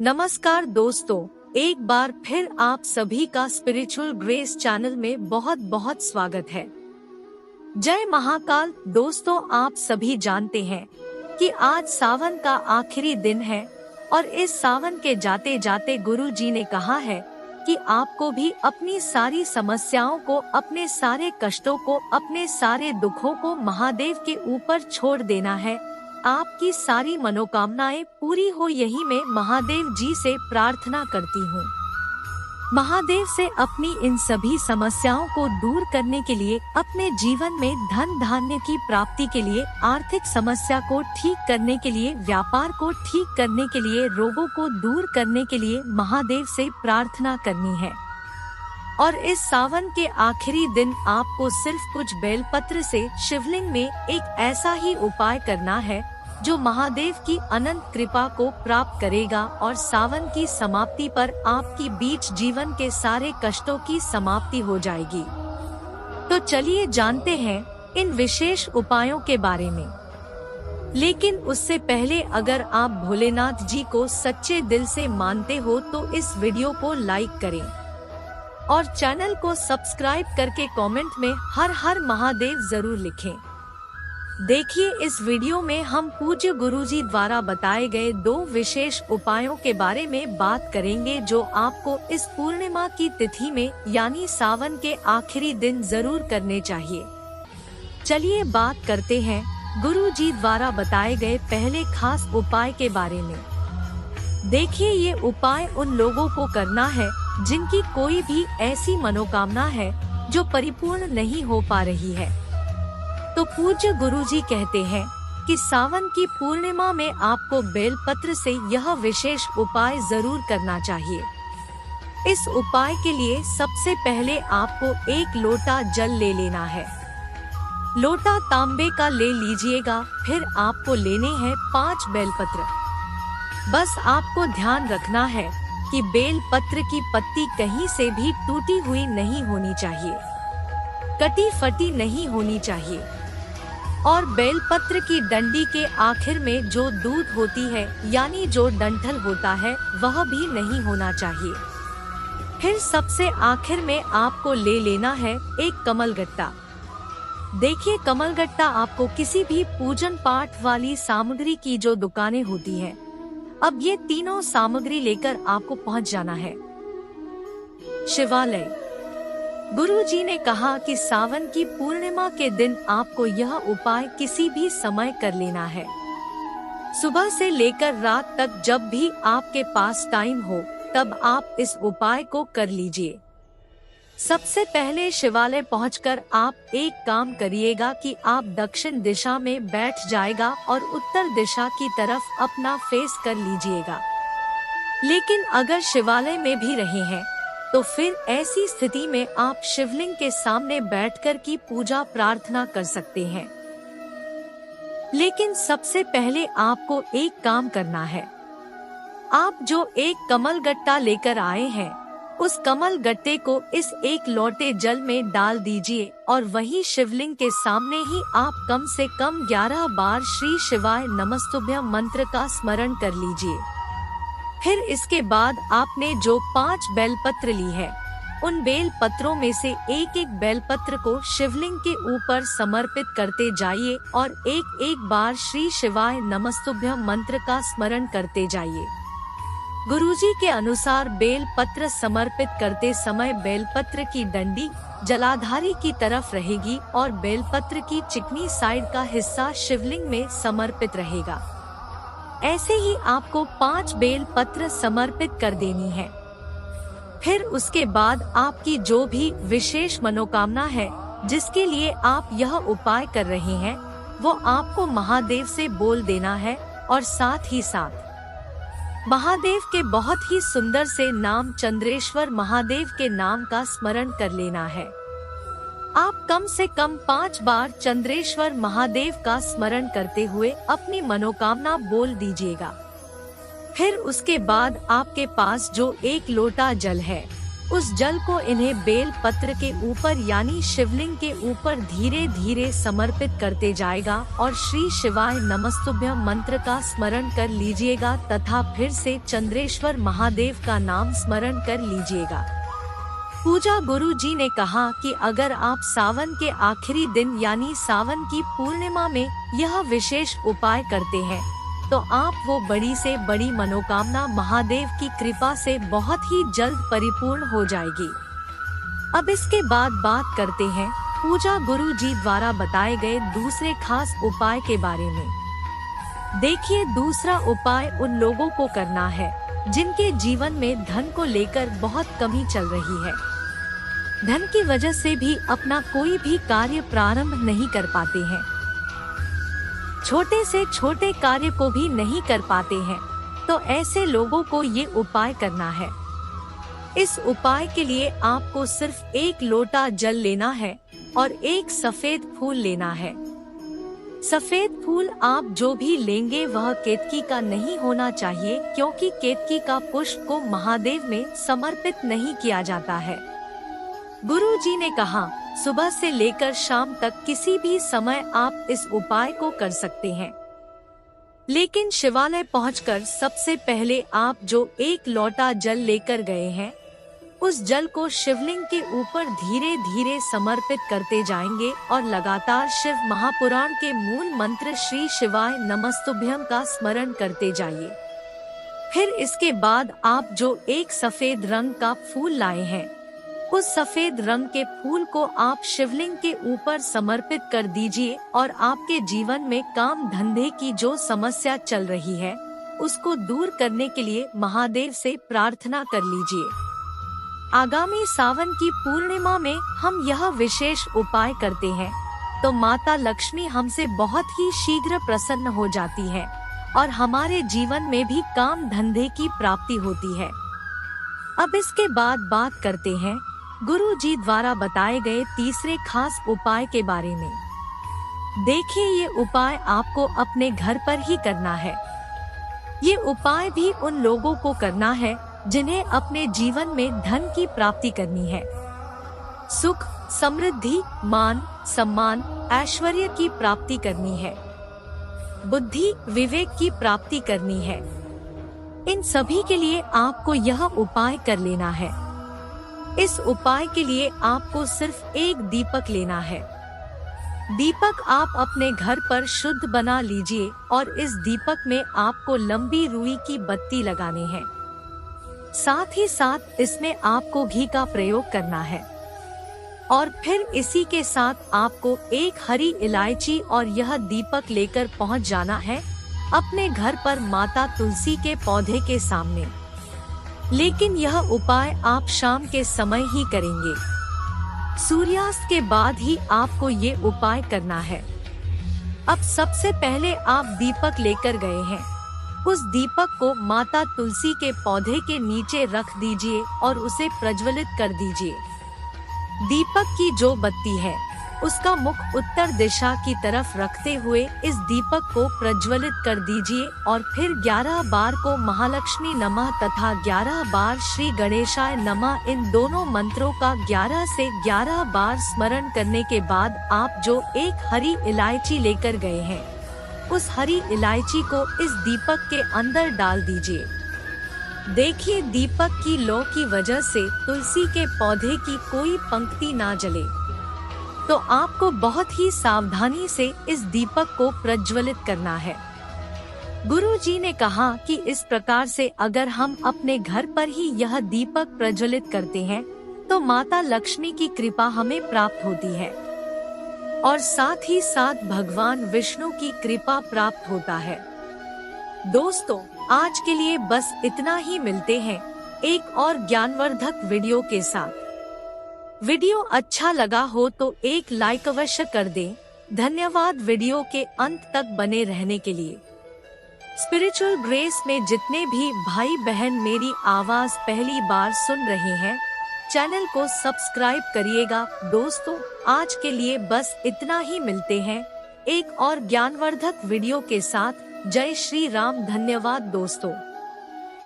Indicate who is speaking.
Speaker 1: नमस्कार दोस्तों, एक बार फिर आप सभी का स्पिरिचुअल ग्रेस चैनल में बहुत बहुत स्वागत है। जय महाकाल। दोस्तों, आप सभी जानते हैं कि आज सावन का आखिरी दिन है और इस सावन के जाते जाते गुरु जी ने कहा है कि आपको भी अपनी सारी समस्याओं को, अपने सारे कष्टों को, अपने सारे दुखों को महादेव के ऊपर छोड़ देना है। आपकी सारी मनोकामनाएं पूरी हो, यही मैं महादेव जी से प्रार्थना करती हूँ। महादेव से अपनी इन सभी समस्याओं को दूर करने के लिए, अपने जीवन में धन धान्य की प्राप्ति के लिए, आर्थिक समस्या को ठीक करने के लिए, व्यापार को ठीक करने के लिए, रोगों को दूर करने के लिए महादेव से प्रार्थना करनी है। और इस सावन के आखिरी दिन आपको सिर्फ कुछ बेलपत्र से शिवलिंग में एक ऐसा ही उपाय करना है जो महादेव की अनंत कृपा को प्राप्त करेगा और सावन की समाप्ति पर आपकी बीच जीवन के सारे कष्टों की समाप्ति हो जाएगी। तो चलिए जानते हैं इन विशेष उपायों के बारे में। लेकिन उससे पहले अगर आप भोलेनाथ जी को सच्चे दिल से मानते हो तो इस वीडियो को लाइक करें और चैनल को सब्सक्राइब करके कमेंट में हर हर महादेव जरूर लिखें। देखिए, इस वीडियो में हम पूज्य गुरुजी द्वारा बताए गए 2 विशेष उपायों के बारे में बात करेंगे जो आपको इस पूर्णिमा की तिथि में यानी सावन के आखिरी दिन जरूर करने चाहिए। चलिए बात करते हैं गुरुजी द्वारा बताए गए पहले खास उपाय के बारे में। देखिए, ये उपाय उन लोगों को करना है जिनकी कोई भी ऐसी मनोकामना है जो परिपूर्ण नहीं हो पा रही है। तो पूज्य गुरुजी कहते हैं कि सावन की पूर्णिमा में आपको बेलपत्र से यह विशेष उपाय जरूर करना चाहिए। इस उपाय के लिए सबसे पहले आपको 1 लोटा जल ले लेना है। लोटा तांबे का ले लीजिएगा। फिर आपको लेने हैं 5 बेलपत्र। बस आपको ध्यान रखना है कि बेल पत्र की पत्ती कहीं से भी टूटी हुई नहीं होनी चाहिए, कटी फटी नहीं होनी चाहिए और बेल पत्र की डंडी के आखिर में जो दूध होती है यानी जो डंठल होता है वह भी नहीं होना चाहिए। फिर सबसे आखिर में आपको ले लेना है एक कमलगट्टा। देखिए, कमलगट्टा आपको किसी भी पूजन पाठ वाली सामग्री की जो दुकानें होती है, अब ये तीनों सामग्री लेकर आपको पहुंच जाना है शिवालय। गुरुजी ने कहा कि सावन की पूर्णिमा के दिन आपको यह उपाय किसी भी समय कर लेना है। सुबह से लेकर रात तक जब भी आपके पास टाइम हो तब आप इस उपाय को कर लीजिए। सबसे पहले शिवालय पहुंचकर आप एक काम करिएगा कि आप दक्षिण दिशा में बैठ जाएगा और उत्तर दिशा की तरफ अपना फेस कर लीजिएगा। लेकिन अगर शिवालय में भी रहे हैं तो फिर ऐसी स्थिति में आप शिवलिंग के सामने बैठकर की पूजा प्रार्थना कर सकते हैं। लेकिन सबसे पहले आपको एक काम करना है। आप जो एक कमलगट्टा लेकर आए हैं उस कमल गट्टे को इस 1 लोटे जल में डाल दीजिए और वही शिवलिंग के सामने ही आप कम से कम 11 बार श्री शिवाय नमस्तुभ्यं मंत्र का स्मरण कर लीजिए। फिर इसके बाद आपने जो 5 बेलपत्र ली है उन बेल पत्रों में से एक बेलपत्र को शिवलिंग के ऊपर समर्पित करते जाइए और एक बार श्री शिवाय नमस्तुभ्यं मंत्र का स्मरण करते जाइए। गुरुजी के अनुसार बेल पत्र समर्पित करते समय बेलपत्र की डंडी जलाधारी की तरफ रहेगी और बेलपत्र की चिकनी साइड का हिस्सा शिवलिंग में समर्पित रहेगा। ऐसे ही आपको 5 बेल पत्र समर्पित कर देनी है। फिर उसके बाद आपकी जो भी विशेष मनोकामना है जिसके लिए आप यह उपाय कर रहे हैं वो आपको महादेव से बोल देना है और साथ ही साथ महादेव के बहुत ही सुंदर से नाम चंद्रेश्वर महादेव के नाम का स्मरण कर लेना है। आप कम से कम 5 बार चंद्रेश्वर महादेव का स्मरण करते हुए अपनी मनोकामना बोल दीजिएगा। फिर उसके बाद आपके पास जो 1 लोटा जल है उस जल को इन्हें बेल पत्र के ऊपर यानी शिवलिंग के ऊपर धीरे धीरे समर्पित करते जाएगा और श्री शिवाय नमस्तुभ्यं मंत्र का स्मरण कर लीजिएगा तथा फिर से चंद्रेश्वर महादेव का नाम स्मरण कर लीजिएगा। पूजा गुरु जी ने कहा कि अगर आप सावन के आखिरी दिन यानी सावन की पूर्णिमा में यह विशेष उपाय करते हैं तो आप वो बड़ी से बड़ी मनोकामना महादेव की कृपा से बहुत ही जल्द परिपूर्ण हो जाएगी। अब इसके बाद बात करते हैं पूजा गुरु जी द्वारा बताए गए दूसरे खास उपाय के बारे में। देखिए, दूसरा उपाय उन लोगों को करना है जिनके जीवन में धन को लेकर बहुत कमी चल रही है। धन की वजह से भी अपना कोई भी कार्य प्रारंभ नहीं कर पाते हैं, छोटे से छोटे कार्य को भी नहीं कर पाते हैं, तो ऐसे लोगों को ये उपाय करना है। इस उपाय के लिए आपको सिर्फ 1 लोटा जल लेना है और 1 सफेद फूल लेना है। सफेद फूल आप जो भी लेंगे वह केतकी का नहीं होना चाहिए, क्योंकि केतकी का पुष्प को महादेव में समर्पित नहीं किया जाता है। गुरु जी ने कहा सुबह से लेकर शाम तक किसी भी समय आप इस उपाय को कर सकते हैं, लेकिन शिवालय पहुंचकर सबसे पहले आप जो 1 लोटा जल लेकर गए हैं उस जल को शिवलिंग के ऊपर धीरे धीरे समर्पित करते जाएंगे और लगातार शिव महापुराण के मूल मंत्र श्री शिवाय नमस्तुभ्यं का स्मरण करते जाइए। फिर इसके बाद आप जो 1 सफेद रंग का फूल लाए हैं उस सफेद रंग के फूल को आप शिवलिंग के ऊपर समर्पित कर दीजिए और आपके जीवन में काम धंधे की जो समस्या चल रही है उसको दूर करने के लिए महादेव से प्रार्थना कर लीजिए। आगामी सावन की पूर्णिमा में हम यह विशेष उपाय करते हैं तो माता लक्ष्मी हमसे बहुत ही शीघ्र प्रसन्न हो जाती है और हमारे जीवन में भी काम धंधे की प्राप्ति होती है। अब इसके बाद बात करते हैं गुरु जी द्वारा बताए गए तीसरे खास उपाय के बारे में। देखिए, ये उपाय आपको अपने घर पर ही करना है। ये उपाय भी उन लोगों को करना है जिन्हें अपने जीवन में धन की प्राप्ति करनी है, सुख, समृद्धि, मान, सम्मान, ऐश्वर्य की प्राप्ति करनी है, बुद्धि, विवेक की प्राप्ति करनी है। इन सभी के लिए आपको यह उपाय कर लेना है। इस उपाय के लिए आपको सिर्फ 1 दीपक लेना है। दीपक आप अपने घर पर शुद्ध बना लीजिए और इस दीपक में आपको लंबी रुई की बत्ती लगानी है। साथ ही साथ इसमें आपको घी का प्रयोग करना है और फिर इसी के साथ आपको 1 हरी इलायची और यह दीपक लेकर पहुंच जाना है अपने घर पर माता तुलसी के पौधे के सामने। लेकिन यह उपाय आप शाम के समय ही करेंगे, सूर्यास्त के बाद ही आपको ये उपाय करना है। अब सबसे पहले आप दीपक लेकर गए हैं, उस दीपक को माता तुलसी के पौधे के नीचे रख दीजिए और उसे प्रज्वलित कर दीजिए। दीपक की जो बत्ती है उसका मुख उत्तर दिशा की तरफ रखते हुए इस दीपक को प्रज्वलित कर दीजिए और फिर 11 बार को महालक्ष्मी नमः तथा 11 बार श्री गणेशाय नमः इन दोनों मंत्रों का 11 से 11 बार स्मरण करने के बाद आप जो 1 हरी इलायची लेकर गए हैं उस हरी इलायची को इस दीपक के अंदर डाल दीजिए। देखिए, दीपक की लौ की वजह से तुलसी के पौधे की कोई पंक्ति ना जले, तो आपको बहुत ही सावधानी से इस दीपक को प्रज्वलित करना है। गुरु जी ने कहा कि इस प्रकार से अगर हम अपने घर पर ही यह दीपक प्रज्वलित करते हैं तो माता लक्ष्मी की कृपा हमें प्राप्त होती है और साथ ही साथ भगवान विष्णु की कृपा प्राप्त होता है। दोस्तों, आज के लिए बस इतना ही। मिलते हैं एक और ज्ञानवर्धक वीडियो के साथ। वीडियो अच्छा लगा हो तो एक लाइक अवश्य कर दें। धन्यवाद वीडियो के अंत तक बने रहने के लिए। स्पिरिचुअल ग्रेस में जितने भी भाई बहन मेरी आवाज पहली बार सुन रहे हैं, चैनल को सब्सक्राइब करिएगा। दोस्तों, आज के लिए बस इतना ही। मिलते हैं एक और ज्ञानवर्धक वीडियो के साथ। जय श्री राम। धन्यवाद दोस्तों।